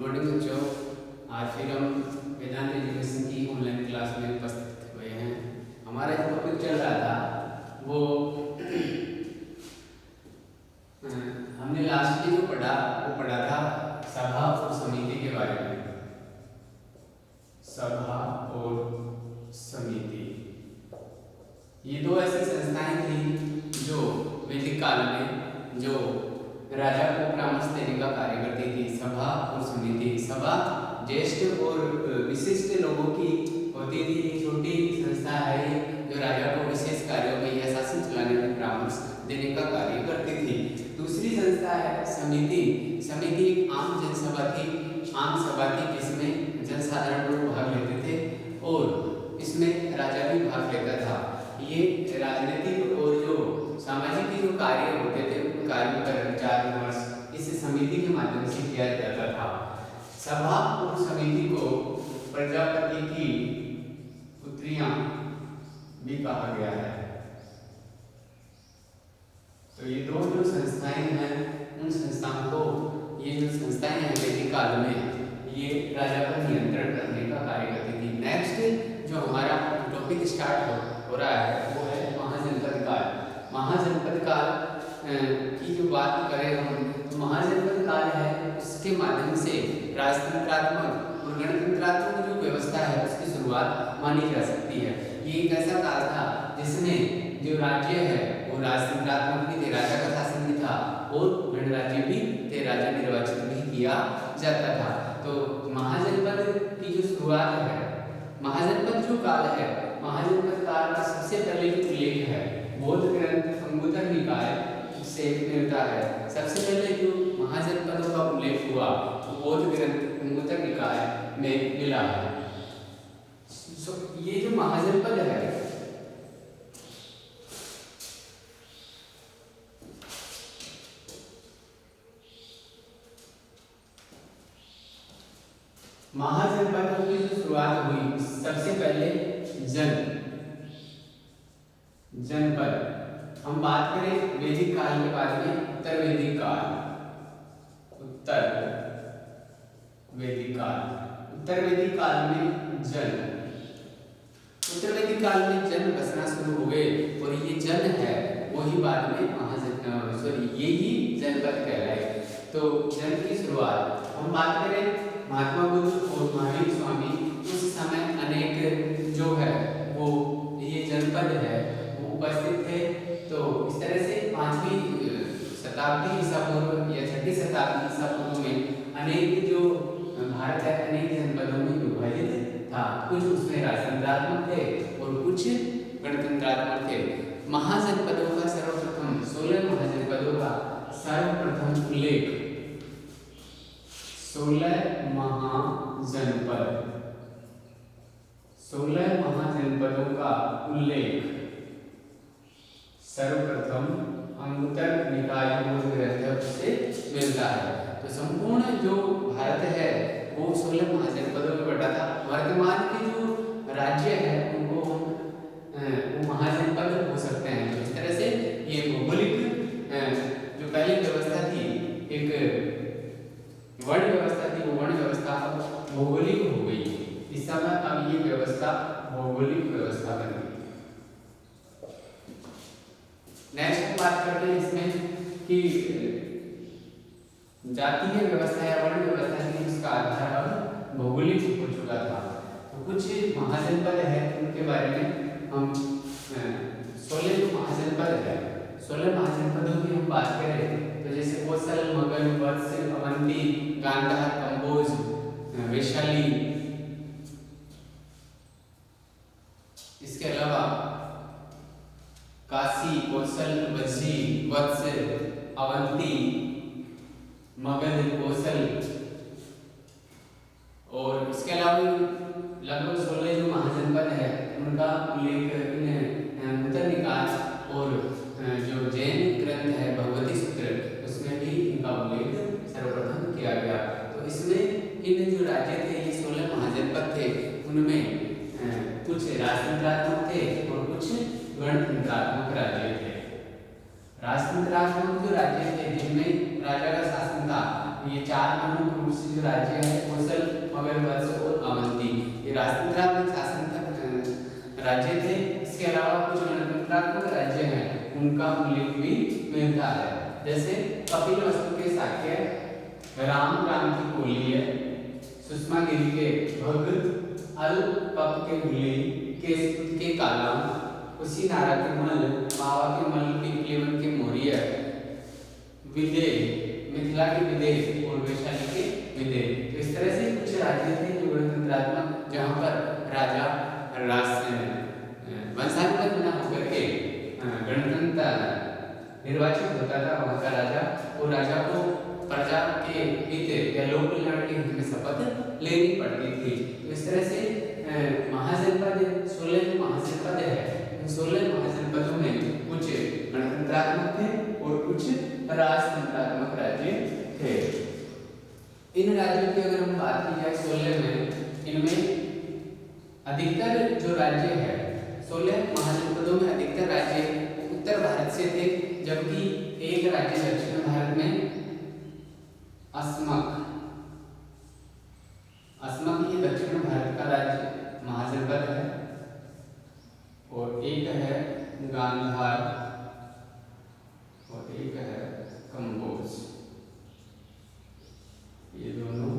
Morning बच्चों। आज फिर हम वेदांत एजुकेशन की ऑनलाइन क्लास में उपस्थित हुए हैं। हमारा जो टॉपिक चल रहा था वो हमने लास्ट में जो पढ़ा था सभा और समिति के बारे में। सभा और समिति ये दो ऐसी संस्थाएं थी जो वैदिक काल में जो राजा को परामर्श देने का कार्य करती थी। सभा और समिति। सभा ज्येष्ठ और विशिष्ट लोगों की होती थी। एक छोटी संस्था है जो राजा को विशेष कार्यों में या शासन चलाने में परामर्श देने का कार्य करती थी। दूसरी संस्था है समिति। समिति एक आम जनसभा थी। आम सभा थी जिसमें जनसाधारण लोग भाग लेते थे और इसमें राजा भी भाग लेता था। ये राजनीतिक और जो सामाजिक जो कार्य होते थे उन कार्यों पर विचार विमर्श इस समिति के माध्यम से किया जाता था। सभा और समिति को प्रजापति की पुत्रियां भी कहा गया है। तो ये दो जो संस्थाएं हैं उन संस्थाओं को ये जो संस्थाएं हैं वैदिक काल में ये राजा पर नियंत्रण करने का कार्य करती थी। नेक्स्ट जो हमारा टॉपिक स्टार्ट हो रहा है वो है महाजनपद काल। महाजनपद काल की जो बात करें हम तो महाजनपद काल है उसके माध्यम से राजतंत्रात्मक और गणतंत्रात्मक जो व्यवस्था है उसकी शुरुआत मानी जा सकती है। ये एक ऐसा काल था जिसमें जो राज्य है वो राजतंत्रात्मक भी थे, राजा का शासन भी था और गणराज्य भी थे, राजा निर्वाचित भी किया जाता था। तो महाजनपद की जो शुरुआत है, महाजनपद जो काल है, महाजनपद काल का सबसे पहले जो उल्लेख है बौद्ध ग्रंथ अंगुत्तर निकाय से मिलता है। सबसे पहले जो महाजनपदों का उल्लेख हुआ वो बौद्ध ग्रंथ अंगुत्तर निकाय में मिला है। ये जो महाजनपद है महाजनपदों की जो शुरुआत हुई सबसे पहले जनपद। हम बात करें वैदिक काल के बारे में, उत्तर वैदिक काल। उत्तर वैदिक काल में उत्तर वैदिक काल में जन बसना शुरू हो गए और ये जन है वही बाद में यही जनपद कहलाए। तो जन की शुरुआत हम बात करें महात्मा बुद्ध और महावीर स्वामी उस समय अनेक जो है वो ये जनपद है वो उपस्थित थे। तो इस तरह से 5वीं शताब्दी ईसा पूर्व या 6ठी शताब्दी ईसा पूर्व में अनेक जो भारत है अनेक जनपदों में विभाजित था। कुछ उसमें राजतंत्रात्मक थे और कुछ गणतंत्रात्मक थे। महाजनपदों का सर्वप्रथम 16 महाजनपदों का सर्वप्रथम उल्लेख 16 महाजनपदों का उल्लेख सर्वप्रथम अंगुत्तर निकाय बौद्ध ग्रंथ से मिलता है। तो संपूर्ण जो भारत है वो 16 महाजनपदों में बटा था। वर्तमान के जो राज्य है उनको वो महाजनपद हो सकते हैं। तो इस तरह से ये भौगोलिक जो पहली व्यवस्था थी एक वर्ण व्यवस्था थी वो वर्ण व्यवस्था भौगोलिक हो गई। इस समय अब ये व्यवस्था भौगोलिक व्यवस्था बन गई। नेक्स्ट बात करते हैं इसमें कि जातीय व्यवस्था या वर्ण व्यवस्था थी उसका आधार अब भौगोलिक हो चुका था। तो कुछ महाजनपद है उनके बारे में हम 16 जो महाजनपद है 16 महाजनपदों की हम बात करें तो जैसे कोसल, मगध, वत्स, अवंती, गांधार, कंबोज, वैशाली, इसके अलावा काशी, कोसल, वज्जी, वत्स, अवंती, मगध, कोसल और इसके अलावा लगभग 16 जो महाजनपद है उनका उल्लेख उत्तर निकाय और जो जैन ग्रंथ है भगवती सूत्र उसमें भी इनका उल्लेख सर्वप्रथम किया गया। तो इसमें इन जो राज्य थे ये 16 महाजनपद थे उनमें कुछ राजतंत्रात्मक थे और कुछ गणतंत्रात्मक राज्य थे। राजतंत्रात्मक जो राज्य थे जिनमें राजा का शासन था ये 4 प्रमुख रूप से जो राज्य है कोसल, मगध, वत्स और अवंती, ये राजतंत्रात्मक शासन राज्य थे। इसके अलावा कुछ गणतंत्रात्मक राज्य हैं उनका उल्लेख भी मिलता है, जैसे कपिलवस्तु के शाक्य, राम की कोलीय, सुषमा गिरी के भग, अल्पप के हुले, केसपुत के कालाम, कुशीनारा के मल, मावा के मल, पिपलीवन के मौर्य, विदेह, मिथिला के विदेह और वैशाली के विदेह। तो इस तरह से कुछ राज्य थे जो गणतंत्रात्मक, जहाँ पर राजा वंशानुगत न होकर के गणतंत्र निर्वाचित होता था वहाँ का राजा, और राजा को प्रजा के हित या लोक कल्याण के हित में शपथ लेनी पड़ती थी। तो इस तरह से महाजनपद 16 महाजनपद है, 16 महाजनपदों में कुछ गणतंत्रात्मक थे और कुछ राजतंत्रात्मक राज्य थे। इन राज्यों की अगर हम बात की जाए 16 में, इनमें अधिकतर जो राज्य है 16 महाजनपदों में अधिकतर राज्य उत्तर भारत से थे, जबकि एक राज्य दक्षिण भारत में असमक ही दक्षिण भारत का राज्य महाजनपद है, और एक है गांधार और एक है कंबोज। ये दोनों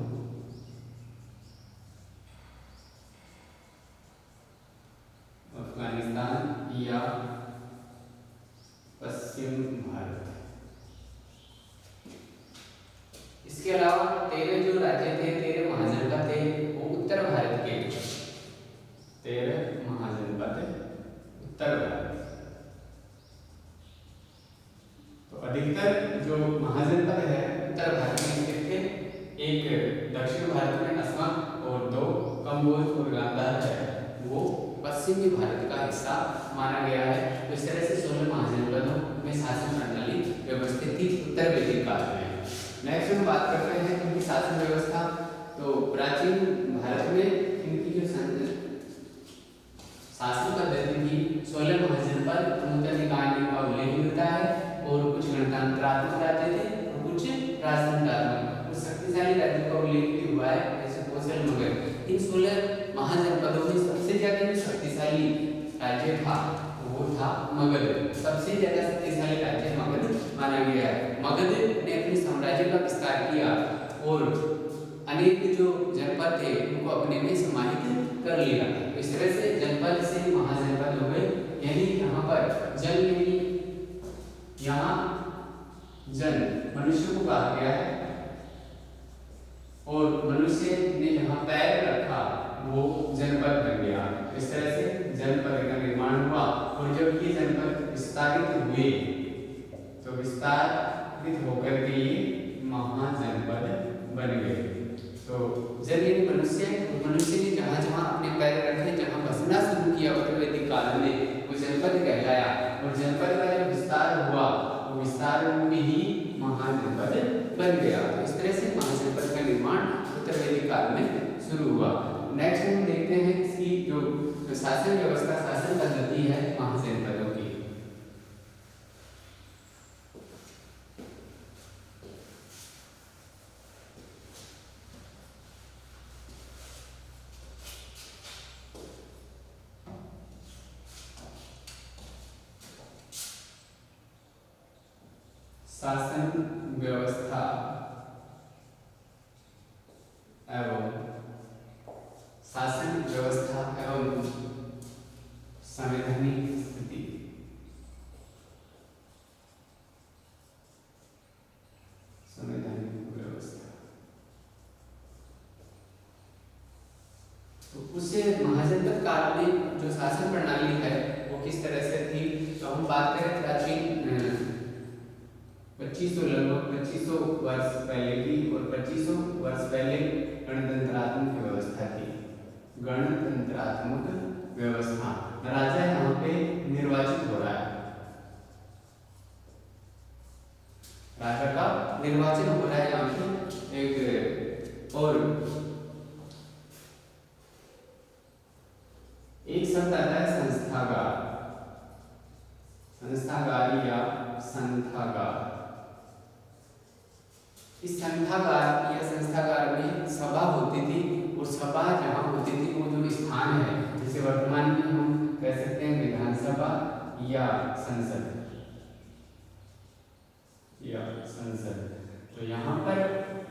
अफगानिस्तान या पश्चिम भारत। इसके अलावा 13 जो राज्य थे, 13 महाजनपद थे, वो उत्तर भारत के 13 महाजनपद उत्तर भारत। तो अधिकतर जो महाजनपद है उत्तर भारत में स्थित थे, एक दक्षिण भारत में असम और 2 कंबोज और गांधार है, वो पश्चिमी भारत का हिस्सा माना गया है। तो इस तरह से 16 महाजनपदों में शासन प्रणाली व्यवस्थित थी उत्तर वैदिक काल में। नेक्स्ट हम बात करते हैं इनकी शासन व्यवस्था। तो प्राचीन भारत में इनकी जो शासन पद्धति थी 16 महाजनपद नूतन निकाय का उल्लेख मिलता है, और कुछ गणतंत्रात्मक राज्य थे और कुछ राजतंत्रात्मक। कुछ शक्तिशाली राज्यों का उल्लेख भी हुआ है, जैसे कोसल, मगध। इन 16 महाजनपदों में सबसे ज्यादा जो शक्तिशाली राज्य था वो था मगध। सबसे ज्यादा शक्तिशाली राज्य मगध माना गया है। मगध ने अपने साम्राज्य का विस्तार किया और अनेक जो जनपद थे उनको अपने में समाहित कर लिया। इस तरह से जनपद से महाजनपद हो गए, यानी यहाँ पर जन यानी यहाँ जन मनुष्य को कहा गया है, और मनुष्य ने जहाँ पैर रखा वो जनपद बन गया। इस तरह से जनपद का निर्माण हुआ, और जब ये जनपद विस्तारित हुए तो विस्तारित होकर के ये महाजनपद बन गए। तो जब ये मनुष्य ने जहाँ जहाँ अपने पैर रखे, जहाँ बसना शुरू किया उत्तर वैदिक काल में, वो जनपद कहलाया, और जनपद का जब विस्तार हुआ वो विस्तार में ही महाजनपद बन गया। तो इस तरह से महाजनपद का निर्माण उत्तर वैदिक काल में शुरू हुआ। नेक्स्ट हम देखते हैं इसकी जो शासन व्यवस्था, शासन पद्धति है महाजनपदों की। शासन व्यवस्था एवं शासन व्यवस्था एवं संवैधानिक स्थिति। संवैधानिक व्यवस्था तो उस महाजनपद काल में जो शासन प्रणाली है वो किस तरह से थी। तो हम बात करें प्राचीन 2500 वर्ष पहले की, और 2500 वर्ष पहले गणतंत्रात्मक व्यवस्था थी। गणतंत्रात्मक व्यवस्था, राजा यहाँ पे निर्वाचित हो रहा है, राजा का निर्वाचन हो रहा है यहाँ पे एक, और एक शब्द आता है संस्थागार, संस्थागार या संथागार। इस संथागार और सभा जहाँ होती थी वो जो स्थान है, जैसे वर्तमान में हम कह सकते हैं विधानसभा या संसद तो यहाँ पर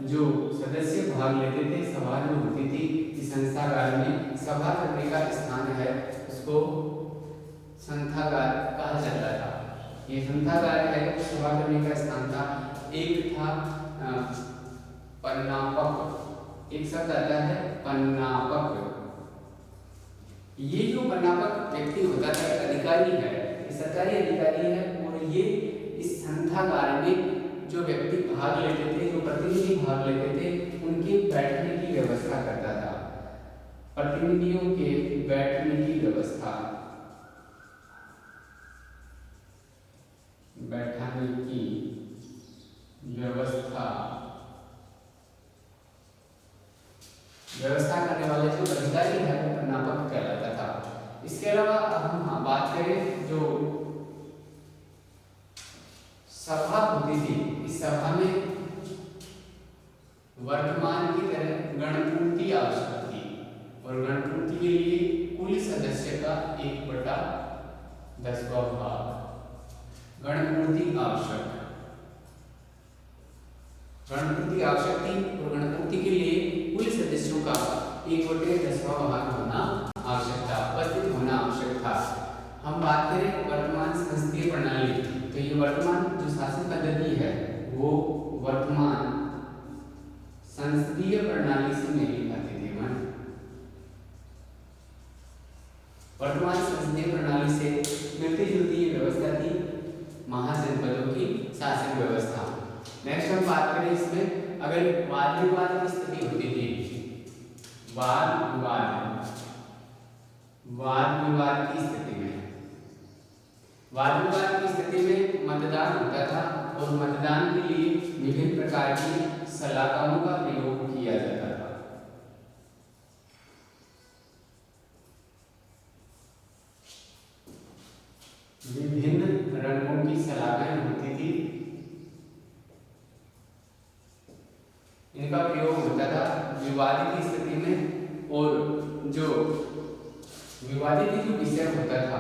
जो सदस्य भाग लेते थे, सभा जो होती थी इस संस्थागार में, सभा करने का स्थान है, उसको संस्थागार कहा जाता था। ये संस्थागार है, सभा करने का स्थान था। एक था पन्नापक, एक शब्द आता है पन्नापक। ये जो पन्नापक व्यक्ति होता था अधिकारी है, सरकारी अधिकारी है, और ये इस संस्थागार में जो व्यक्ति भाग लेते थे, जो प्रतिनिधि भाग लेते थे, उनके बैठने की व्यवस्था करता था। प्रतिनिधियों के बैठने की व्यवस्था, बैठाने की व्यवस्था करने वाले जो अधिकारी है वो पन्नापक कहलाता था। इसके अलावा अब हम बात करें जो सभा होती थी, इस सभा में वर्तमान की तरह गणपूर्ति आवश्यक थी, और गणपूर्ति के लिए कुल सदस्य का 1/10 भाग गणपूर्ति आवश्यक थी, और गणपूर्ति के लिए कुल सदस्यों का 1/10 भाग होना आवश्यक था, उपस्थित होना आवश्यक था। हम बात करें वर्तमान संसदीय प्रणाली, तो ये वर्तमान जो शासन पद्धति है वो वर्तमान संसदीय प्रणाली से मेल खाती थी। वर्तमान संसदीय प्रणाली से मिलती जुलती ये व्यवस्था थी महाजनपदों की शासन व्यवस्था। नेक्स्ट हम बात करें इसमें, अगर वाद विवाद की स्थिति होती थी, वाद विवाद की स्थिति में मतदान होता था, और मतदान के लिए विभिन्न प्रकार की सलाखाओं का प्रयोग किया जाता था। विभिन्न रंगों की सलाखें होती थी, इनका प्रयोग होता था विवादित की स्थिति में, और जो विवादित जो विषय होता था,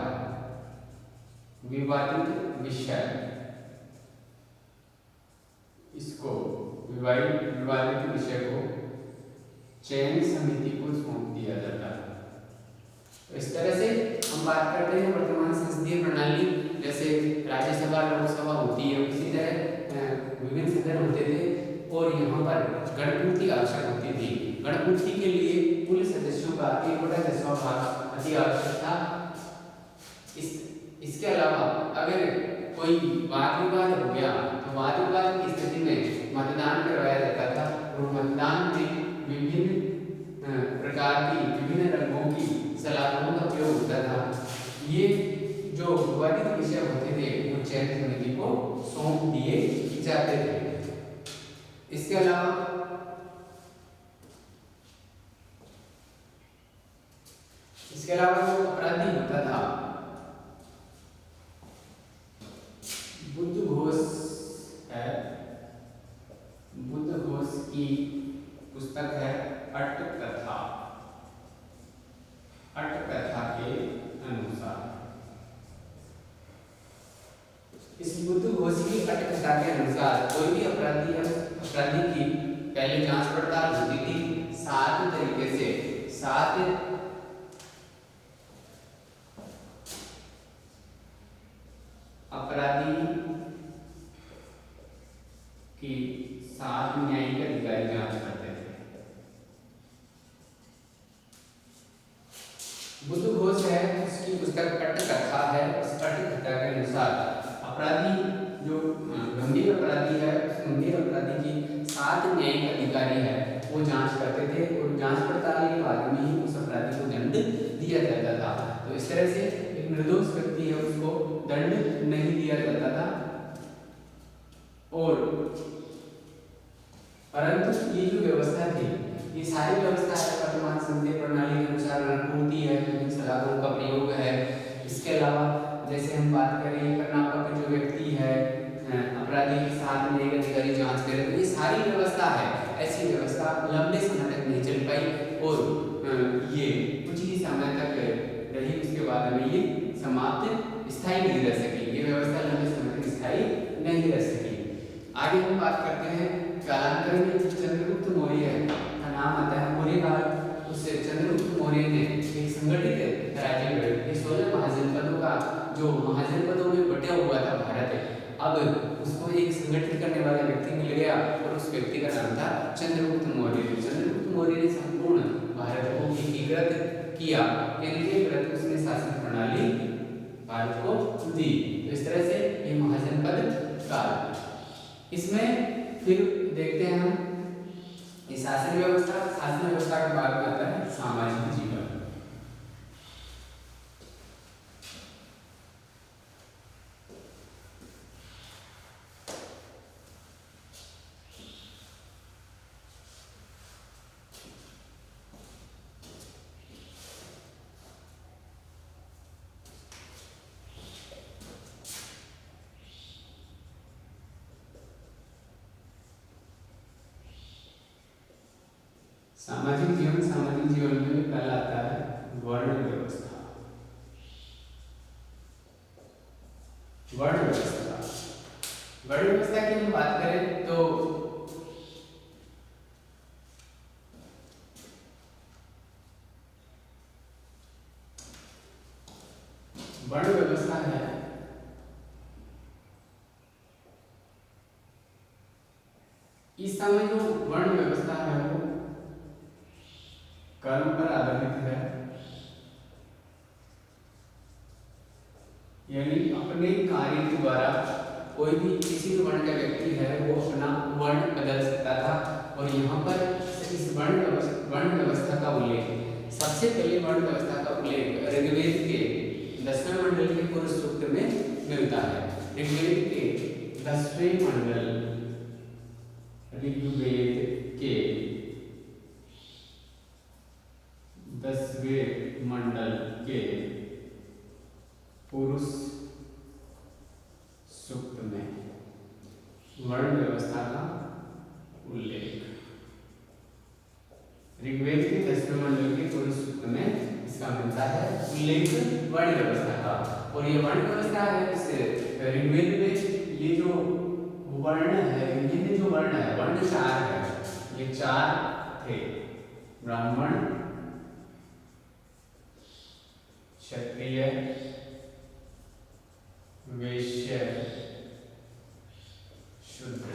विवादित विषय, इसको विवादित विषय को चयन समिति को सौंप दिया जाता है। तो इस तरह से हम बात करते हैं वर्तमान संसदीय प्रणाली, जैसे राज्यसभा लोकसभा होती है उसी तरह विभिन्न सदन होते थे, और यहाँ पर गणपूर्ति आवश्यक होती थी। गणपूर्ति के लिए कुल सदस्यों का 1/10 भाग अति आवश्यक था। इसके अलावा अगर कोई वाद विवाद हो गया तो वाद विवाद की स्थिति में मतदान करवाया जाता था, और मतदान में विभिन्न प्रकार की विभिन्न रंगों की सलाखों का प्रयोग होता था। ये जो विवादित विषय होते थे वो चयन समिति को सौंप दिए जाते थे। इसके अलावा जो अपराधी होता था, बुद्धघोष है, बुद्धघोष की पुस्तक है अट्टकथा के अनुसार, इस बुद्धघोष की अट्टकथा के अनुसार कोई भी अपराधी की पहले जांच पड़ताल होती थी 7 तरीके से। 7 अपराधी की 7 न्यायिक अधिकारी जांच करते थे। बुद्धघोष है, उसकी पुस्तक अट्टकथा है। उस अट्टकथा के अनुसार अपराधी जो गंभीर अपराधी है, उस गंभीर अपराधी की 7 न्यायिक अधिकारी है वो जांच करते थे, और जांच पड़ताल के बाद में ही उस अपराधी को दंड दिया जाता था। तो इस तरह से एक निर्दोष व्यक्ति है उसको दंड नहीं दिया जाता था। और परंतु ये जो व्यवस्था थी, ये सारी व्यवस्था है वर्तमान संसदीय प्रणाली के अनुसार गणपूर्ति है, विभिन्न सलाखों का प्रयोग है। इसके अलावा जैसे हम बात करें पन्नापक जो व्यक्ति है, अपराधी के साथ न्यायिक अधिकारी जांच करे, तो ये सारी व्यवस्था है। ऐसी व्यवस्था लंबे समय तक नहीं चल पाई, और बात करते हैं कालांतर में चंद्रगुप्त मौर्य का नाम आता है मौर्य काल। उससे चंद्रगुप्त मौर्य ने एक संगठित राज्य में 16 महाजनपदों का जो महाजनपदों में बटा हुआ था भारत, अब उसको एक संगठित करने वाला व्यक्ति मिल गया और उस व्यक्ति का नाम था चंद्रगुप्त मौर्य। चंद्रगुप्त मौर्य ने संपूर्ण भारत को एकीकृत किया, एकीकृत उसने शासन प्रणाली भारत को दी। तो इस तरह से ये महाजनपद काल। इसमें फिर देखते हैं हम ये शासन व्यवस्था। शासन व्यवस्था के बाद में आता है सामाजिक जीवन। सामाजिक जीवन में पहला आता है वर्ण व्यवस्था। वर्ण व्यवस्था की हम बात करें तो वर्ण व्यवस्था है इस समय जो वर्ण व्यवस्था है वो कर्म पर आधारित है, यानी अपने कार्य के द्वारा कोई भी किसी भी वर्ण का व्यक्ति है वो अपना वर्ण बदल सकता था। और यहाँ पर इस वर्ण व्यवस्था का उल्लेख सबसे पहले वर्ण व्यवस्था का उल्लेख ऋग्वेद के 10वें मंडल के पुरुष सूक्त में मिलता है। ऋग्वेद के 10वें मंडल ऋग्वेद के 10वें मंडल के पुरुष सूक्त में वर्ण व्यवस्था का उल्लेख। ऋग्वेद के 10वें मंडल के पुरुष सूक्त में इसका मिलता है उल्लेख वर्ण व्यवस्था का। और ये वर्ण व्यवस्था है इस ऋग्वेद में ये जो वर्ण है, ये जो वर्ण है वर्ण 4 है। ये 4 थे ब्राह्मण, क्षत्रिय, वैश्य, शूद्र।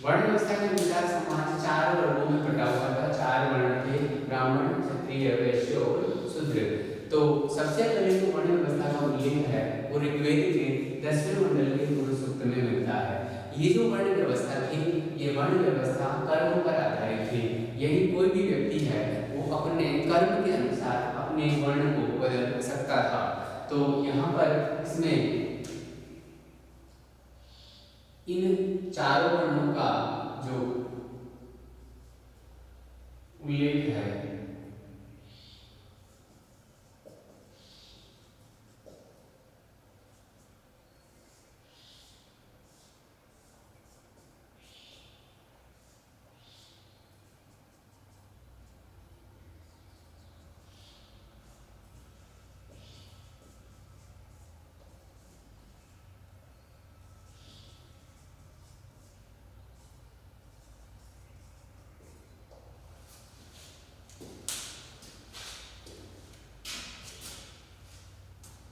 वर्ण व्यवस्था के अनुसार समाज 4 वर्गों में बटा हुआ था। 4 वर्ण थे, ब्राह्मण, क्षत्रिय, वैश्य और शूद्र। तो सबसे पहले जो वर्ण व्यवस्था का उल्लेख है वो ऋग्वेद के 10वें मंडल के पुरुष सूक्त में मिलता है। ये जो वर्ण व्यवस्था थी ये वर्ण व्यवस्था कर्म पर आधारित थी, यही कोई भी व्यक्ति है वो अपने कर्म के अनुसार अपने वर्ण को बदल सकता था। तो यहाँ पर इसमें इन 4 वर्णों का जो उल्लेख है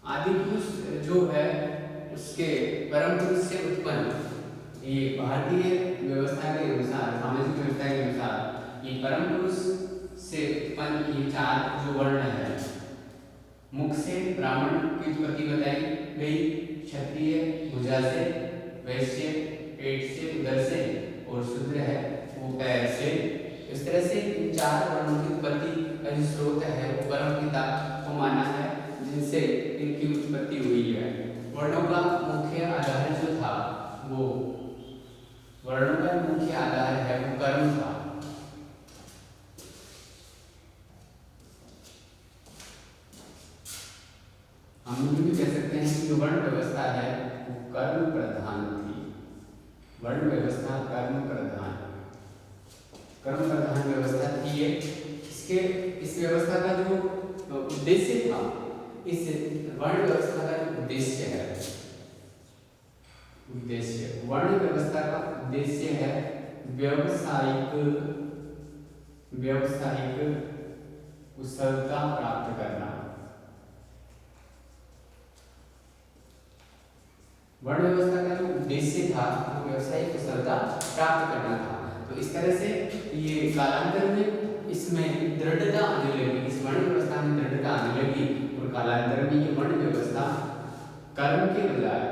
आदि पुरुष जो है उसके परम पुरुष से उत्पन्न ये भारतीय व्यवस्था के अनुसार, सामाजिक व्यवस्था के अनुसार ये परम पुरुष से उत्पन्न ये 4 जो वर्ण है, मुख से ब्राह्मण की उत्पत्ति बताई गई, क्षत्रिय भुजा से, वैश्य पेट से उदर से और शूद्र है वो पैर से। इस तरह से इन 4 वर्णों की उत्पत्ति का जो स्रोत है वो परम पिता को माना है जिनसे इनकी उत्पत्ति हुई है। वर्णों का मुख्य आधार जो था वो वर्णों का मुख्य आधार है वो कर्म था। हम ये भी कह सकते हैं कि जो वर्ण व्यवस्था है वो कर्म प्रधान थी। वर्ण व्यवस्था कर्म प्रधान व्यवस्था थी। इस व्यवस्था का जो उद्देश्य था, इस वर्ण व्यवस्था का जो उद्देश्य है उद्देश्य, वर्ण व्यवस्था का उद्देश्य है व्यावसायिक कुशलता प्राप्त करना। वर्ण व्यवस्था का जो उद्देश्य था वो व्यावसायिक कुशलता प्राप्त करना था। तो इस तरह से ये कालांतर में इसमें दृढ़ता आने लगी, इस वर्ण व्यवस्था में दृढ़ता आने लगी और कालांतर में ये वर्ण व्यवस्था कर्म के बजाय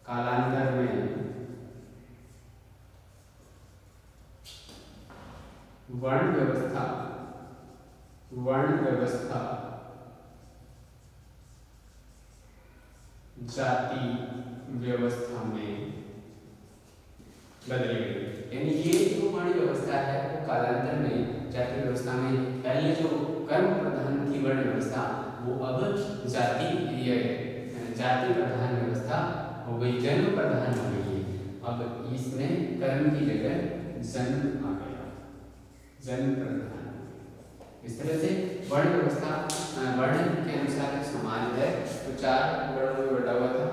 कालांतर में वर्ण व्यवस्था जाति व्यवस्था में बदल गई। यानी ये जो वर्ण व्यवस्था है वो कालांतर में जाति व्यवस्था में, पहले जो कर्म प्रधान थी वर्ण व्यवस्था वो अब जाति प्रधान व्यवस्था हो गई, जन्म प्रधान हो गई है। अब इसमें कर्म की जगह जन्म आ गया, जन्म प्रधान। इस तरह से वर्ण व्यवस्था वर्ण के अनुसार समाज है तो 4 वर्णों में बटा हुआ था।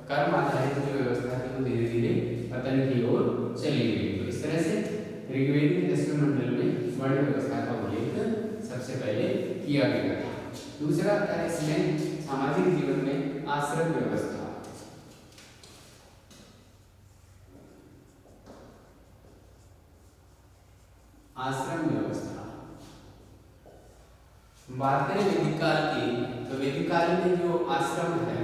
कर्म आधारित जो व्यवस्था थी वो धीरे धीरे पतन की ओर चली गई। तो इस तरह से ऋग्वेद के 10वें मंडल में वर्ण व्यवस्था का उल्लेख सबसे पहले किया गया था। दूसरा था इसमें सामाजिक जीवन में आश्रम व्यवस्था। आश्रम व्यवस्था बात करें वैदिक काल की, तो वैदिक काल में जो आश्रम है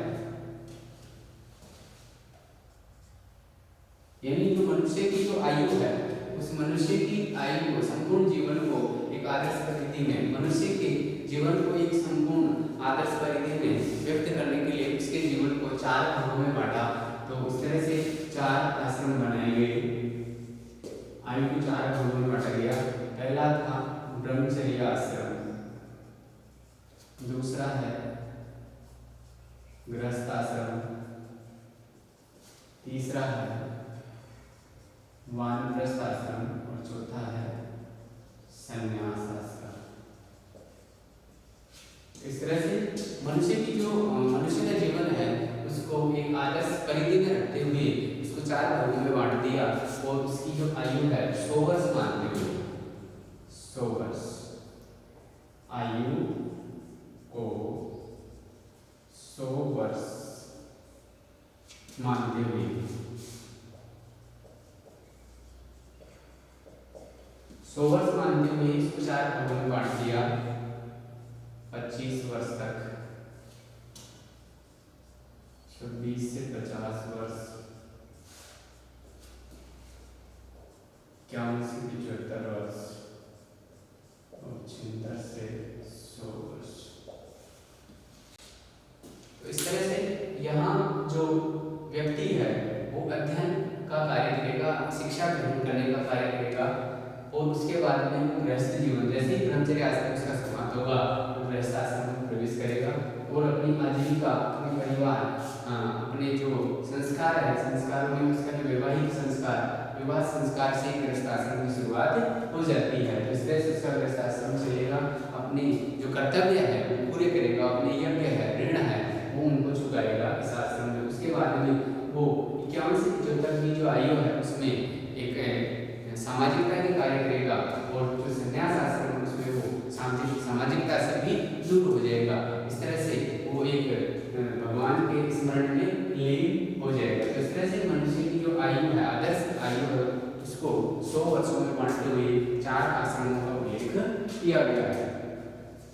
यानी जो मनुष्य की जो आयु है उस मनुष्य की आयु को, संपूर्ण जीवन को एक आदर्श परिधि में, मनुष्य के जीवन को एक संपूर्ण आदर्श परिधि में व्यक्त करने के लिए उसके जीवन को 4 भागों में बांटा। तो उस तरह से 4 आश्रम बनाए गए, आयु को 4 भागों में बांटा गया। पहला था ब्रह्मचर्य आश्रम, दूसरा है गृहस्थ आश्रम, तीसरा है वानप्रस्थ आश्रम और चौथा है संन्यास आश्रम। इस तरह से मनुष्य का जीवन है उसको एक आदर्श परिधि में रखते हुए उसको 4 भागों में बांट दिया और उसकी जो आयु है 100 वर्ष मानते हुए, 100 वर्ष आयु को 100 वर्ष मानते हुए 100 वर्ष मानते हुए इसको 4 भागों में बांट दिया। 25 वर्ष तक, 26 से 50 वर्ष, 51 से 75 वर्ष और 76 से 100 वर्ष। तो इस तरह से यहाँ जो व्यक्ति है वो अध्ययन का कार्य करेगा, शिक्षा ग्रहण करने का कार्य करेगा और उसके बाद में गृहस्थ जीवन, जैसे ही ब्रह्मचर्य आश्रम उसका समाप्त होगा वो गृहस्थ आश्रम में प्रवेश करेगा और अपनी आजीविका, अपने परिवार, अपने जो संस्कार है, संस्कारों में उसका जो वैवाहिक संस्कार, विवाह संस्कार से गृहस्थ आश्रम की शुरुआत हो जाती है। तो इस तरह से उसका गृहस्थ आश्रम चलेगा, अपने जो कर्तव्य है वो पूरे करेगा, अपने यज्ञ है, ऋण है वो उनको चुकाएगा इस आश्रम में। उसके बाद में वो 51 से 75 की जो आयु है उसमें एक सामाजिकता के कार्य करेगा और जो संन्यास आश्रम है उसमें वो सामाजिकता से भी दूर हो जाएगा। इस तरह से वो एक भगवान के स्मरण में लीन हो जाएगा। तो इस तरह से मनुष्य की जो आयु है, आदर्श आयु है, उसको 100 वर्षों में बांटते हुए 4 आश्रमों का उल्लेख किया गया है।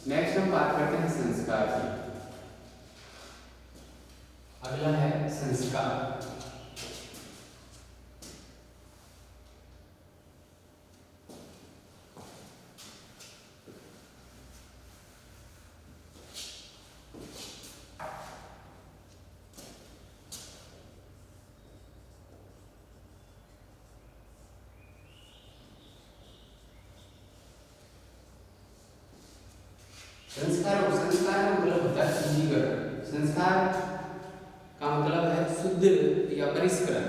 नेक्स्ट हम बात करते हैं संस्कार की। अगला है संस्कार। संस्कार का मतलब होता है शुद्धिकरण। संस्कार का मतलब है शुद्ध या परिष्कृत।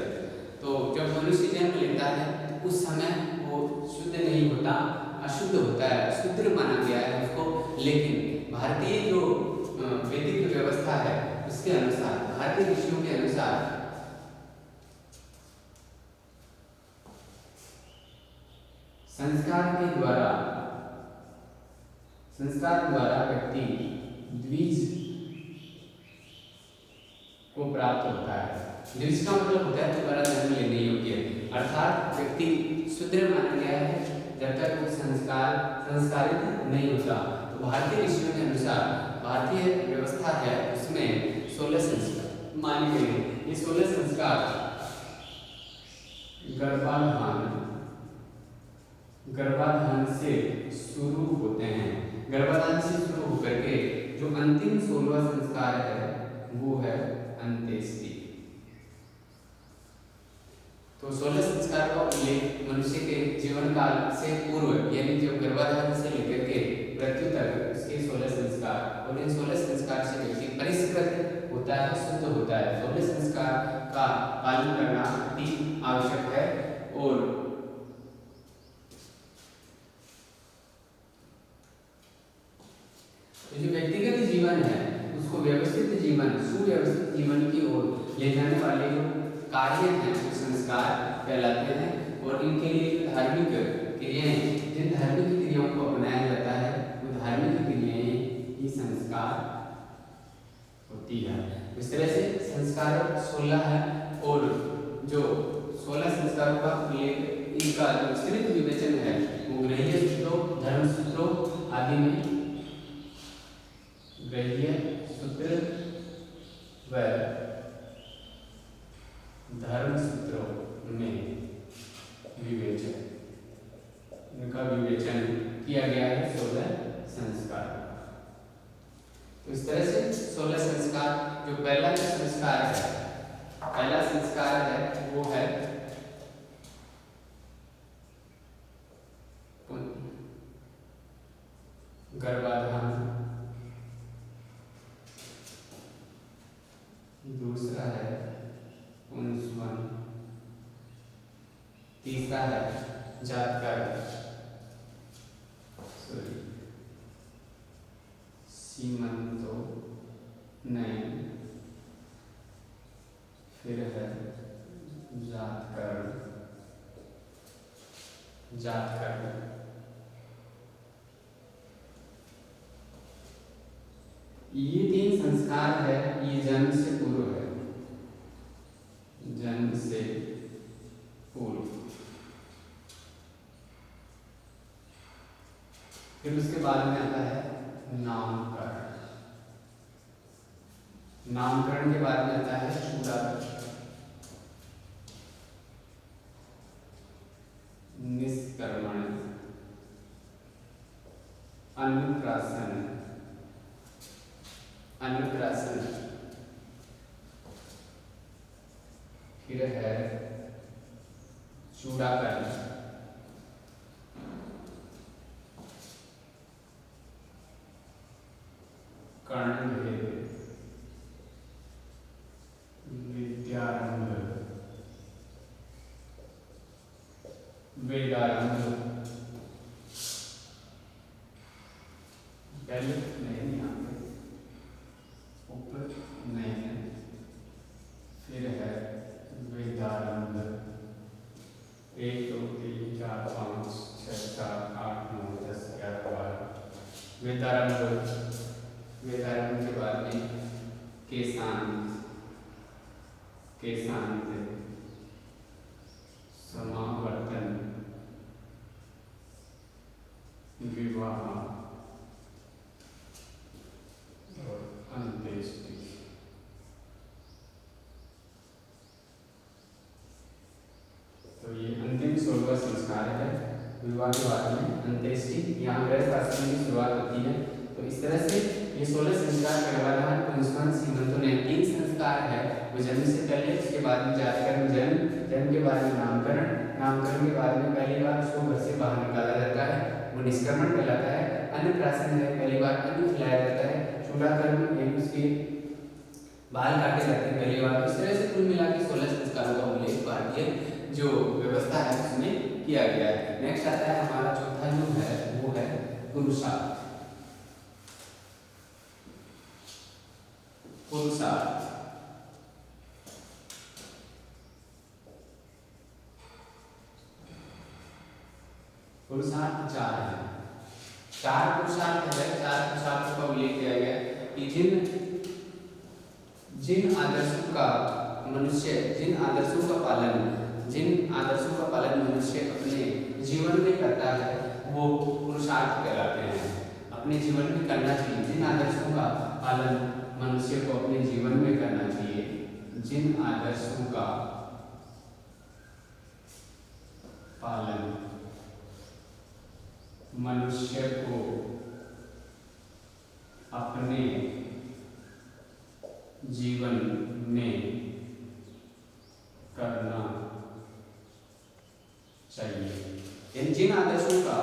तो जब मनुष्य जन्म लेता है तो उस समय वो शुद्ध नहीं होता, अशुद्ध होता है, शूद्र माना गया है उसको। लेकिन भारतीय जो वैदिक व्यवस्था है उसके अनुसार, भारतीय ऋषियों के अनुसार संस्कार द्वारा व्यक्ति द्विज को प्राप्त होता है। द्विज का मतलब होता है दोबारा जन्म लेने योग्य, अर्थात व्यक्ति शूद्र माना गया है जब तक वो संस्कारित नहीं होता। तो भारतीय ऋषियों के अनुसार भारतीय व्यवस्था है उसमें 16 संस्कार माने गए हैं। ये 16 संस्कार गर्भाधान से शुरू होते हैं। गर्भाधान से शुरू होकर के जो अंतिम 16वां संस्कार है वो है अंत्येष्टि। तो 16 संस्कार का उल्लेख मनुष्य के जीवन काल से पूर्व यानी जब गर्भाधान से लेकर के मृत्यु तक उसके 16 संस्कार, और इन 16 संस्कार से व्यक्ति परिष्कृत होता है, शुद्ध होता है। 16 संस्कार का पालन करना अति आवश्यक है। और जो व्यक्तिगत जीवन है उसको व्यवस्थित जीवन, सुव्यवस्थित जीवन की ओर ले जाने वाले जो कार्य हैं वो संस्कार कहलाते हैं। और इनके लिए धार्मिक क्रियाएं, जिन धार्मिक क्रियाओं को अपनाया जाता है वो धार्मिक क्रियाएं ही संस्कार होती है। इस तरह से संस्कार 16 है और जो 16 संस्कारों का उल्लेख इनका जो विस्तृत विवेचन है वो गृह्य सूत्रों, धर्म सूत्रों आदि में, गृह्य सूत्र व धर्म सूत्रों में इनका विवेचन किया गया है 16 संस्कार। तो इस तरह से 16 संस्कार, जो पहला संस्कार है वो है गर्भाधान, दूसरा है पुंसवन, तीसरा है जातकर्म, सीमंतोन्नयन, फिर है जातकर्म। ये 3 संस्कार है, ये जन्म से पूर्व है, जन्म से पूर्व। फिर उसके बाद में आता है नामकरण, नामकरण के बाद में आता है शूद्राकरण, निष्कर्मण, अन्नप्राशन, फिर है चूड़ाकरण, कर्णभेद, विद्यारंभ, वेदारंभ, पहले नहीं यहाँ पे ऊपर नहीं है, फिर है वेदारंभ, 1 2 3 4 5 6 7 8 9 10 11 12 वेदारंभ के बाद में केशांत, समावर्तन, विवाह और अंत्येष्टि। तो ये अंतिम 16वां संस्कार है। विवाह के बाद में अंत्येष्टि, यहाँ गृहस्थ आश्रम की शुरुआत होती है। तो इस तरह से ये 16 संस्कार गर्भाधान, पुंसवन, सीमंतोन्नयन 3 संस्कार है वो जन्म से पहले, उसके बाद में जातकर्म, जन्म के बाद में नामकरण के बाद में पहली बार उसको घर से बाहर निकाला जाता है, वो निष्क्रमण कहलाता है। अन्नप्राशन है, पहली बार अन्न खिलाया जाता है। चूड़ाकर्म यानी उसके बाल काटे जाते हैं पहली बार। इस तरह से कुल मिला के 16 संस्कारों का उल्लेख भारतीय जो व्यवस्था है उसमें किया गया है। नेक्स्ट आता है हमारा चौथा जो है वो है पुरुषार्थ। पुरुषार्थ। पुरुषार्थ चार है, चार पुरुषार्थ है, चार पुरुषार्थों का उल्लेख किया गया कि जिन आदर्शों का मनुष्य, जिन आदर्शों का पालन मनुष्य अपने जीवन में करता है वो पुरुषार्थ कहलाते हैं। अपने जीवन में करना चाहिए, जिन आदर्शों का पालन मनुष्य को अपने जीवन में करना चाहिए, जिन आदर्शों का पालन मनुष्य को अपने जीवन में करना चाहिए। जिन आदर्शों का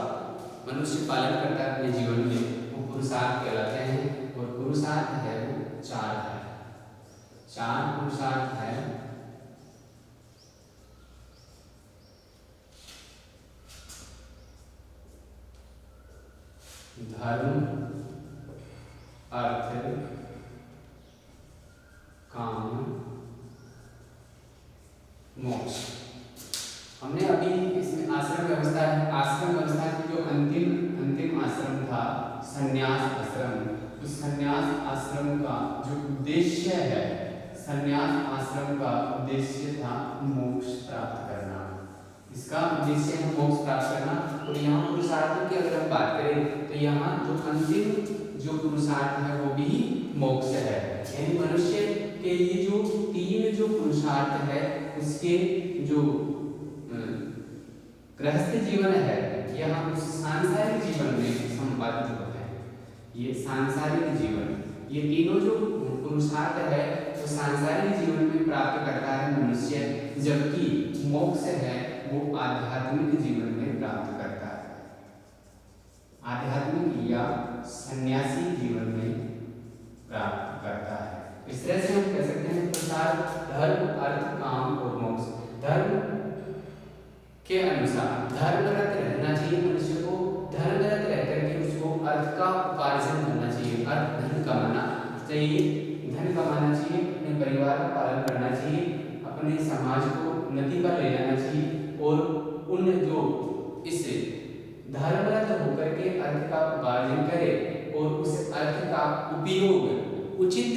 मनुष्य पालन करता है अपने जीवन में वो पुरुषार्थ कहलाते हैं। और पुरुषार्थ है वो चार है, चार पुरुषार्थ है। धर्म, अर्थ, काम, मोक्ष। हमने अभी इसमें आश्रम व्यवस्था है, आश्रम व्यवस्था की जो अंतिम आश्रम था संन्यास आश्रम, उस संन्यास आश्रम का जो उद्देश्य है, संन्यास आश्रम का उद्देश्य था मोक्ष प्राप्त करना। इसका उद्देश्य है मोक्ष प्राप्त करना। और यहाँ पुरुषार्थों की अगर हम बात करें तो यहाँ जो अंतिम जो पुरुषार्थ है वो भी मोक्ष है। यानी मनुष्य के ये जो तीन जो पुरुषार्थ है उसके जो गृहस्थ जीवन है यहाँ उस सांसारिक जीवन में संपादित होता है। ये सांसारिक जीवन, ये तीनों जो पुरुषार्थ है वो सांसारिक जीवन में प्राप्त करता है मनुष्य, जबकि मोक्ष है वो आध्यात्मिक जीवन में प्राप्त करता है, आध्यात्मिक या सन्यासी जीवन में प्राप्त करता है। इस तरह से हम कह सकते हैं पुरुषार्थ धर्म, अर्थ, काम और मोक्ष। धर्म के अनुसार धर्मरत रहना चाहिए मनुष्य को, धर्मरत रह करके उसको अर्थ का उपार्जन करना चाहिए, अर्थ धन कमाना चाहिए, धन कमाना चाहिए, अपने परिवार का पालन करना चाहिए, अपने समाज को उन्नति पर ले जाना चाहिए। और उन जो इस धर्मरत होकर के अर्थ का उपार्जन करे और उस अर्थ का उपयोग उचित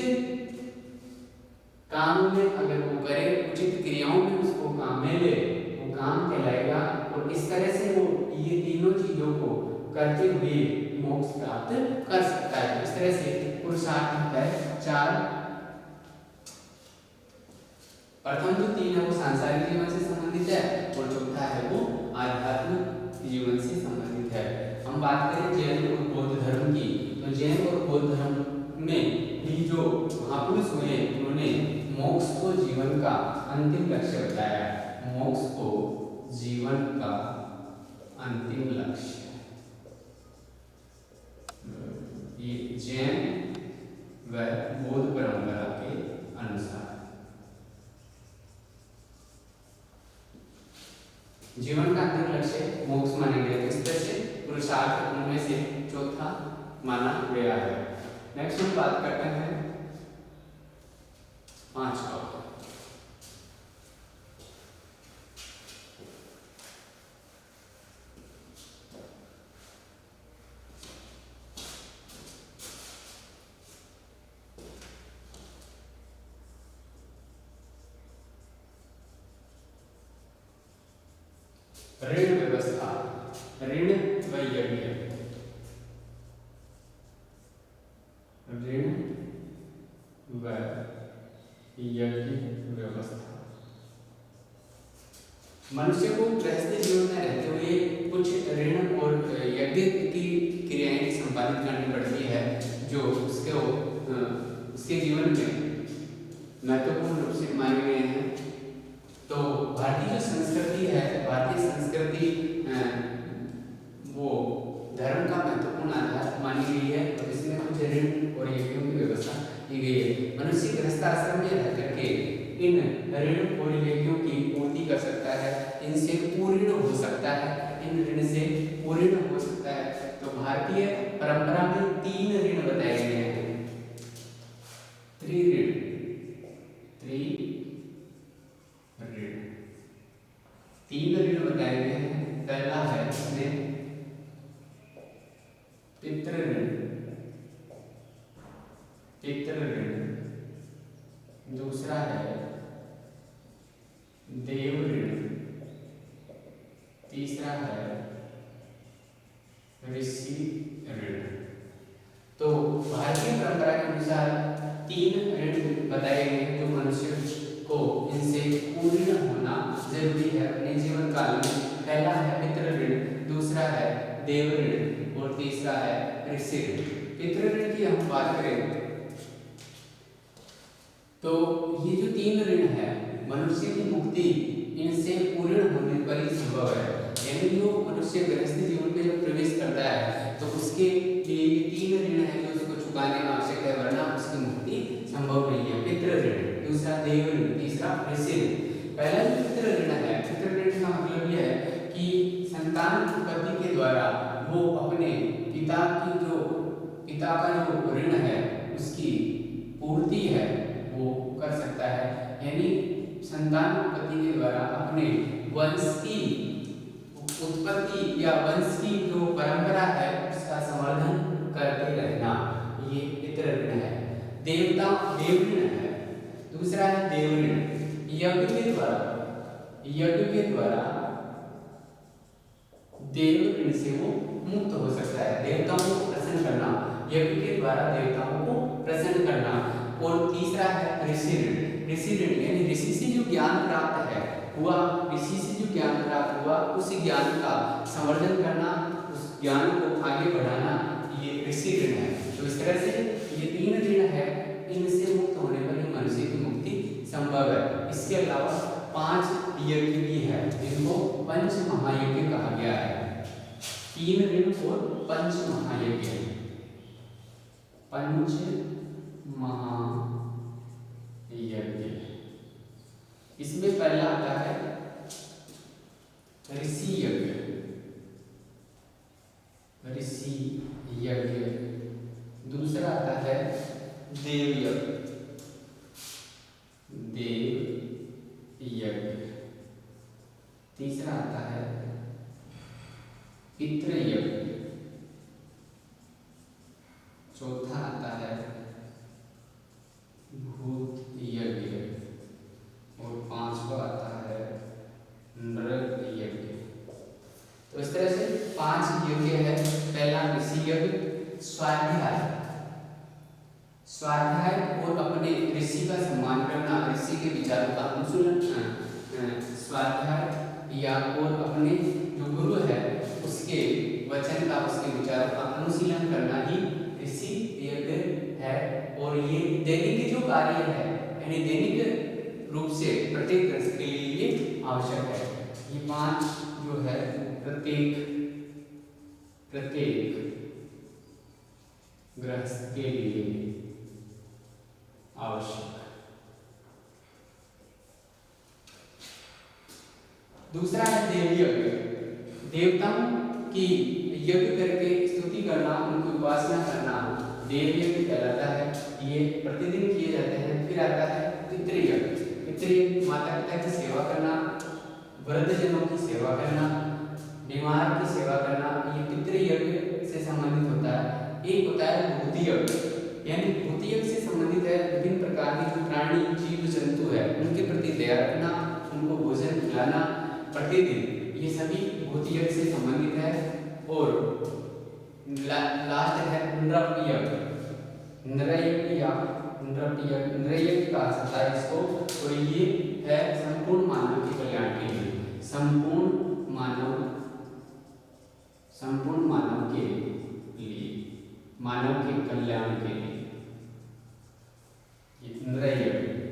काम में अगर वो करे, उचित क्रियाओं में उसको काम में ले, वो काम कहलाएगा। और इस तरह से वो ये तीनों चीजों को करते हुए मोक्ष प्राप्त कर सकता है। इस तरह से पुरुषार्थ है चार। प्रथम जो तीन है वो सांसारिक जीवन से संबंधित है और चौथा है वो आध्यात्मिक जीवन से संबंधित है। हम बात करें जैन और बौद्ध धर्म की, तो जैन और बौद्ध धर्म में भी जो महापुरुष हुए उन्होंने मोक्ष को जीवन का अंतिम लक्ष्य बताया, मोक्ष को जीवन का अंतिम लक्ष्य। ये जैन व बौद्ध परंपरा के अनुसार जीवन का अंतिम लक्ष्य मोक्ष माने गए। तो इस तरह से पुरुषार्थ उनमें से चौथा माना गया है। नेक्स्ट हम बात करते हैं पांचवा, ऋण व्यवस्था, ऋण व यज्ञ। ऋण व यज्ञ व्यवस्था मनुष्य को गृहस्थ जीवन में रहते हुए कुछ ऋण और यज्ञ की क्रियाएं संपादित करनी पड़ती है जो उसके जीवन में महत्वपूर्ण रूप से माने गए हैं। तो भारतीय जो संस्कृति है, भारतीय संस्कृति वो धर्म का महत्वपूर्ण आधार मानी गई है और इसमें कुछ ऋण और यज्ञों की व्यवस्था की गई है। मनुष्य गृहस्थ आश्रम में रह करके इन ऋण और यज्ञों की पूर्ति कर सकता है, इनसे पूर्ण हो सकता है, इन ऋण से पूर्ण हो सकता है। तो भारतीय परंपरा में तीन ऋण बताए गए हैं, त्रिऋण। पितृ ऋण, पितृ ऋण। दूसरा है देव ऋण। तीसरा है ऋषि ऋण। तो भारतीय परंपरा के अनुसार 3 ऋण बताए गए हैं जो मनुष्य को इनसे पूर्ण होना जरूरी है अपने जीवन काल में। पहला है पितृ ऋण, दूसरा है देव ऋण और तीसरा है ऋषि ऋण। पितृ ऋण की हम बात करें तो ये जो 3 ऋण है मनुष्य की मुक्ति इनसे पूर्ण होने पर ही संभव है। यानी जो मनुष्य गृहस्थ जीवन में जब प्रवेश करता है तो उसके लिए ये 3 ऋण है जो उसको चुकाने आवश्यक है, वरना उसकी मुक्ति संभव नहीं है। पितृ ऋण, दूसरा देव ऋण, तीसरा ऋषि ऋण। पहला जो पितृ ऋण है, पितृ ऋण का मतलब यह है कि संतान उत्पत्ति के द्वारा वो अपने पिता का जो ऋण है उसकी पूर्ति है वो कर सकता है। यानी संतान उत्पत्ति के द्वारा अपने वंश की उत्पत्ति या वंश की जो परंपरा है उसका संवर्धन करते रहना, ये पितृ ऋण है। देव ऋण है, दूसरा है देव ऋण। यज्ञ के द्वारा देव ऋण से वो मुक्त हो सकता है। देवताओं को प्रसन्न करना, यज्ञ के द्वारा देवताओं को प्रसन्न करना। और तीसरा है ऋषि ऋण। ऋषि ऋण यानी ऋषि से जो ज्ञान प्राप्त है हुआ, ऋषि से जो ज्ञान प्राप्त हुआ उस ज्ञान का संवर्धन करना, उस ज्ञान को आगे बढ़ाना, ये ऋषि ऋण है। तो इस तरह से ये 3 ऋण है, इनसे मुक्त होने पर ही मनुष्य की मुक्ति संभव है। इसके अलावा 5 यज्ञ भी है जिनको पंच महायज्ञ कहा गया है। 3 ऋण और पंच महायज्ञ, पंच महायज्ञ। इसमें पहला आता है ऋषि यज्ञ, ऋषि यज्ञ। दूसरा आता है देव यज्ञ, देव यज्ञ। तीसरा आता है पितृ यज्ञ। चौथा आता है भूत यज्ञ और 5वां आता है नरक यज्ञ। तो इस तरह से 5 यज्ञ है। पहला ऋषि यज्ञ, स्वाध्याय और अपने ऋषि का सम्मान करना, ऋषि के विचारों का अनुसरण, स्वाध्याय या और अपने जो गुरु है उसके वचन का, उसके विचारों का अनुशीलन करना ही ऋषि यज्ञ है। और ये दैनिक जो कार्य है यानी दैनिक रूप से प्रत्येक गृहस्थ के लिए ये आवश्यक है। ये 5 जो है प्रत्येक गृहस्थ के लिए आवश्यक। दूसरा है देव यज्ञ। देवताओं की यज्ञ करके स्तुति करना, उनकी उपासना करना देव यज्ञ कहलाता है। ये प्रतिदिन किए जाते हैं। फिर आता है पितृ यज्ञ। पितृ यज्ञ माता पिता की सेवा करना, वृद्धजनों की सेवा करना, बीमार की सेवा करना, ये पितृ यज्ञ से संबंधित होता है। एक होता है भूत यज्ञ, यानी भूत यज्ञ से संबंधित है विभिन्न प्रकार के जो प्राणी जीव जंतु है उनके प्रति दया रखना, उनको भोजन खिलाना प्रतिदिन, ये सभी भूत यज्ञ से संबंधित है। और लास्ट है नृप यज्ञ। नृयज्ञ या नृयज्ञ कहा जाता है इसको। और ये है संपूर्ण मानव के कल्याण के लिए, संपूर्ण मानव के लिए, मानव के कल्याण के लिए नृयज्ञ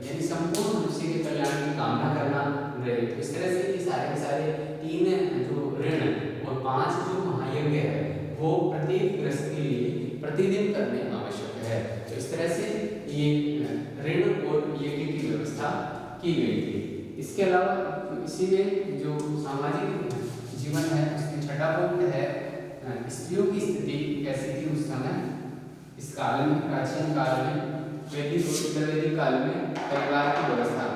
यानी संपूर्ण मनुष्य के कल्याण की कामना करना नृयज्ञ। इस तरह से ये सारे 3 जो ऋण और 5 जो महायज्ञ है वो प्रत्येक गृहस्थ के लिए प्रतिदिन करने आवश्यक है। तो इस तरह से ये ऋण और यज्ञ की व्यवस्था की गई थी। इसके अलावा इसी में जो सामाजिक जीवन है उसमें छठा पॉइंट है स्त्रियों की स्थिति कैसी थी उस समय, इस काल में, प्राचीन काल में, वैदिक काल में परिवार की व्यवस्था।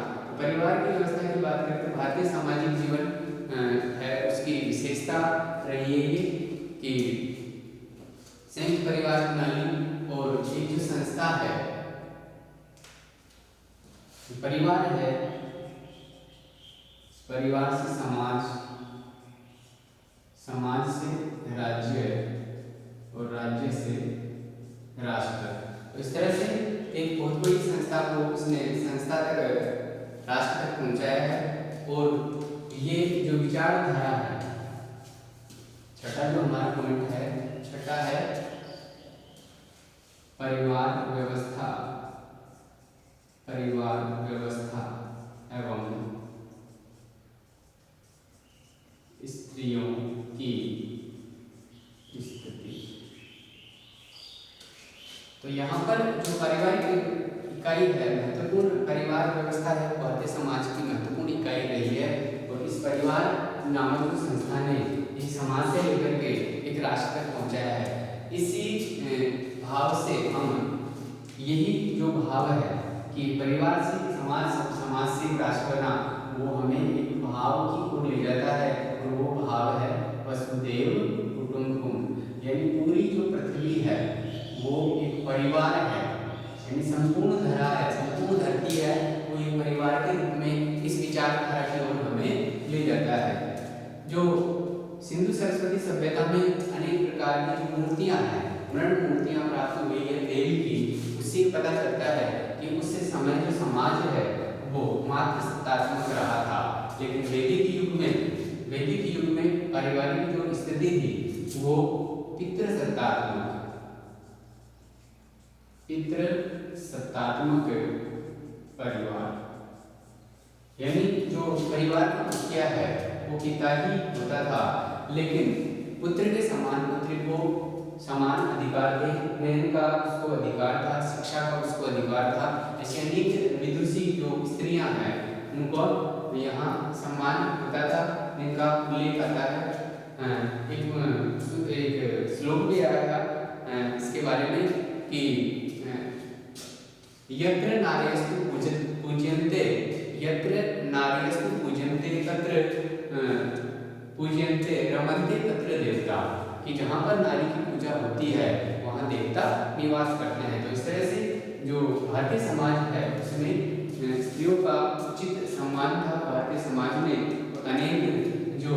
परिवार की व्यवस्था की बात करते हैं, भारतीय सामाजिक जीवन है उसकी विशेषता रही है ये कि संयुक्त परिवार प्रणाली और एक जो संस्था है, परिवार है, परिवार से समाज, समाज से राज्य और राज्य से राष्ट्र। तो इस तरह से एक बहुत बड़ी संस्था को उसने संस्था तक, राष्ट्र तक पहुंचाया है। और ये जो विचारधारा है, छठा जो हमारा पॉइंट है, छठा है परिवार व्यवस्था, परिवार व्यवस्था एवं स्त्रियों की स्थिति। तो यहाँ पर जो पारिवारिक इकाई है, महत्वपूर्ण परिवार व्यवस्था है, भारतीय समाज की महत्वपूर्ण इकाई रही है। और इस परिवार नामक संस्था ने इस समाज से लेकर के एक राष्ट्र तक पहुंचाया है। इसी भाव से हम, यही जो भाव है कि परिवार से समाज, समाज से राष्ट्र बना, वो हमें एक भाव की ओर ले जाता है। और वो भाव है वसुदेव कुटुंबकम, यानी पूरी जो पृथ्वी है वो एक परिवार है, यानी संपूर्ण धरा है, संपूर्ण धरती है, वो एक परिवार के रूप में इस विचारधारा की ओर हमें ले जाता है। जो सिंधु सरस्वती सभ्यता में अनेक प्रकार की जो मूर्तियां हैं, मृण मूर्तियां प्राप्त हुई है देवी की, उससे पता चलता है कि उस समय जो समाज है वो मात्र सत्तात्मक रहा था। लेकिन वैदिक युग में पारिवारिक जो स्थिति थी वो पितृसत्तात्मक परिवार, यानी जो परिवार का मुखिया है वो पिता ही होता था, लेकिन पुत्र के समान पुत्री को समान अधिकार देने का उसको अधिकार था, शिक्षा का उसको अधिकार था। ऐसे अनेक विदुषी जो स्त्रियां हैं उनको यहाँ सम्मान होता था, जिनका उल्लेख आता है। एक श्लोक भी आया इसके बारे में कि यत्र नार्यस्तु पूज्यन्ते, यत्र नार्यस्तु पूज्यन्ते तत्र पूज्यन्ते रमन्ते तत्र देवता, कि जहाँ पर नारी की पूजा होती है वहाँ देवता निवास करते हैं। तो इस तरह से जो भारतीय समाज है उसमें स्त्रियों का उचित सम्मान था। भारतीय समाज में अनेक जो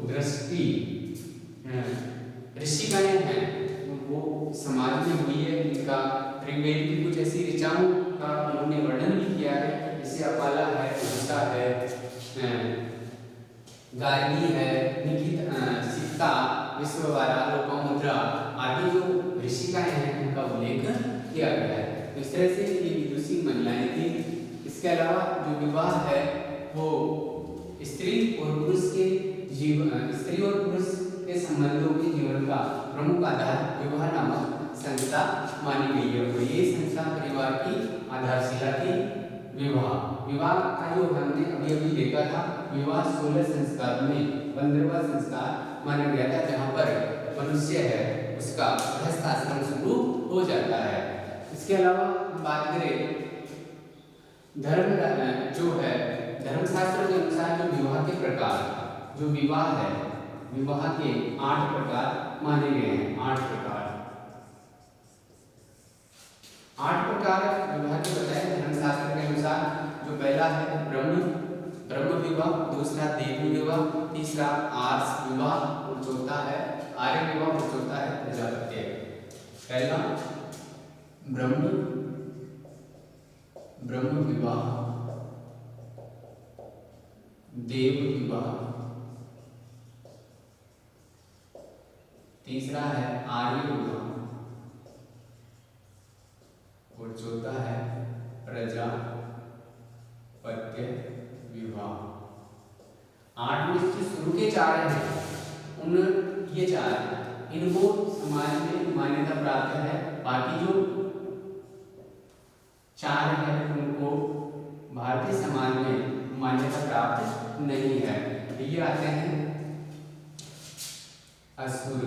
दृष्टि ऋषिकाएं हैं वो समाज में हुई है, इनका ऋग्वेद की कुछ ऐसी ऋचाओं का उन्होंने वर्णन भी किया है, जैसे अपाला है, उषा है, गार्गी है, सीता, विश्ववारा, लोपामुद्रा आदि जो ऋषिकाएं हैं उनका उल्लेख किया गया है। तो इस तरह से ये विदुषी महिलाएं थी। इसके अलावा जो विवाह है वो स्त्री और पुरुष के जीवन, स्त्री और पुरुष के संबंधों के जीवन का प्रमुख आधार विवाह नामक संस्था मानी गई है। और ये संस्था परिवार की आधारशिला थी। विवाह का जो हमने अभी अभी देखा था, विवाह 16 संस्कार में 15वां संस्कार माना गया था, जहाँ पर मनुष्य है उसका गृहस्थ आश्रम शुरू हो जाता है। इसके अलावा बात करें धर्म जो है, धर्मशास्त्र के अनुसार जो विवाह के प्रकार, जो विवाह है, विवाह के 8 प्रकार माने गए हैं। 8 प्रकार विवाह के बताए धर्मशास्त्र के अनुसार। जो पहला है ब्रह्म विवाह, दूसरा देव विवाह, तीसरा आर्ष विवाह और चौथा है आर्य विवाह और चौथा है प्रजापत्य। पहला ब्रह्म विवाह, देव विवाह, तीसरा है आर्य विवाह और चौथा है प्रजापत्य विवाह। 8 में से शुरू के 4 हैं, ये 4 इनको समाज में मान्यता प्राप्त है। बाकी जो 4 है उनको भारतीय समाज में मान्यता प्राप्त नहीं है। ये आते हैं असुर,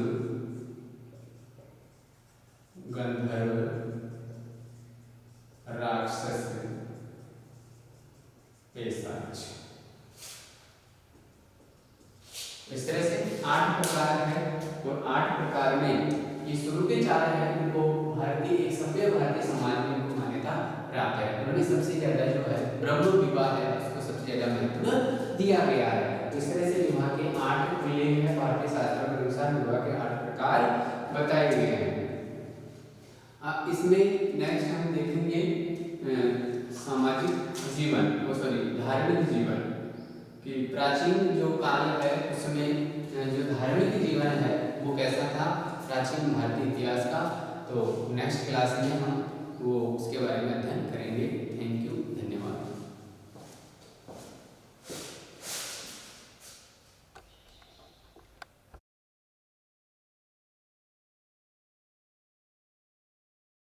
गंधर्व, राक्षस, पिशाच। इस तरह से 8 प्रकार है। और 8 प्रकार में ये शुरू के 4 विचार है उनको भारतीय एक सभ्य भारतीय समाज में उनको मान्यता प्राप्त है। उन्होंने सबसे ज्यादा जो है ब्रह्म विवाह है उसको सबसे ज्यादा महत्व दिया गया है। इस तरह से विवाह के 8 उल्लेख है भारतीय शास्त्रों के अनुसार विवाह के 8 प्रकार बताए गए हैं। इसमें नेक्स्ट हम देखेंगे सामाजिक जीवन धार्मिक जीवन कि प्राचीन जो काल है उसमें जो धार्मिक जीवन है वो कैसा था प्राचीन भारतीय इतिहास का। तो नेक्स्ट क्लास में हम वो उसके बारे में अध्ययन